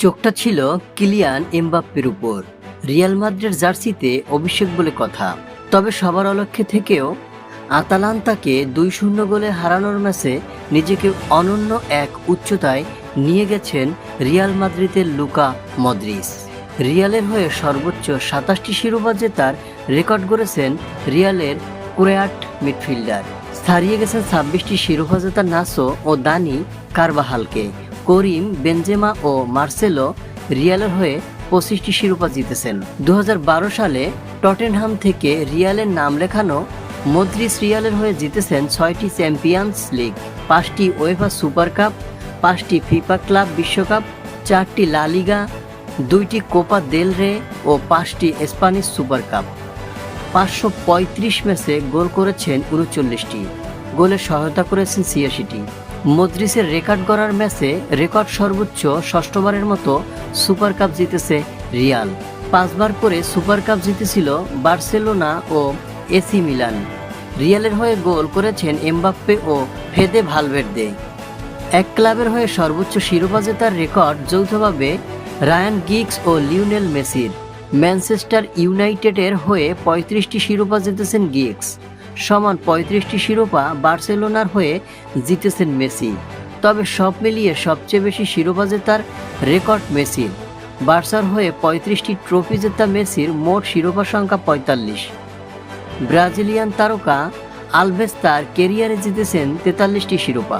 চোখটা ছিল কিলিয়ান এমবাপ্পের উপর। রিয়াল মাদ্রিদের জার্সিতে অভিষেক বলে কথা। তবে সবার অলক্ষ্যে থেকেও আতালান্তাকে 2-0 গোলে হারানোর ম্যাচে নিজেকে অনন্য এক উচ্চতায় নিয়ে গেছেন রিয়াল মাদ্রিদের লুকা মদ্রিচ। রিয়ালের হয়ে সর্বোচ্চ 27টি শিরোপা জেতার রেকর্ড গড়েছেন রিয়ালের ক্রোয়াট মিডফিল্ডার। হারিয়ে গেছেন 26টি শিরোপা জেতা নাসো ও দানি কারবাহালকে। করিম বেনজেমা ও মার্সেলো রিয়ালের হয়ে 25টি শিরোপা জিতেছেন। 2012 সালে টটেনহাম থেকে রিয়ালের নাম লেখানো মদ্রিচ রিয়ালের হয়ে জিতেছেন 6টি চ্যাম্পিয়ন্স লিগ, 5টি উয়েফা সুপার কাপ, 5টি ফিফা ক্লাব বিশ্বকাপ, 4টি লা লিগা, 2টি কোপা দেল রে ও 5টি স্প্যানিশ সুপার কাপ। 535 ম্যাচে গোল করেছেন 39টি, গোলে সহায়তা করেছেন 86টি। মদ্রিচের রেকর্ড গড়ার ম্যাচে রেকর্ড সর্বোচ্চ 6ষ্ঠবারের মতো সুপার কাপ জিতেছে রিয়াল। 5 বার করে সুপার কাপ জিতেছিল বার্সেলোনা ও এসি মিলান। রিয়ালের হয়ে গোল করেছেন এমবাপ্পে ও ফেদে ভালভের্দে। এক ক্লাবের হয়ে সর্বোচ্চ শিরোপা জেতার রেকর্ড যৌথভাবে রায়ান গিগস ও লিওনেল মেসির। ম্যানচেস্টার ইউনাইটেডের হয়ে 35টি শিরোপা জিতেছেন গিগস, সমান 35টি শিরোপা বার্সেলোনার হয়ে জিতেছেন মেসি। তবে সব মিলিয়ে সবচেয়ে বেশি শিরোপা জেতার রেকর্ড মেসির। বার্সার হয়ে 35টি ট্রফি জেতা মেসির মোট শিরোপা সংখ্যা 45। ব্রাজিলিয়ান তারকা আলভেস তার ক্যারিয়ারে জিতেছেন 43টি শিরোপা।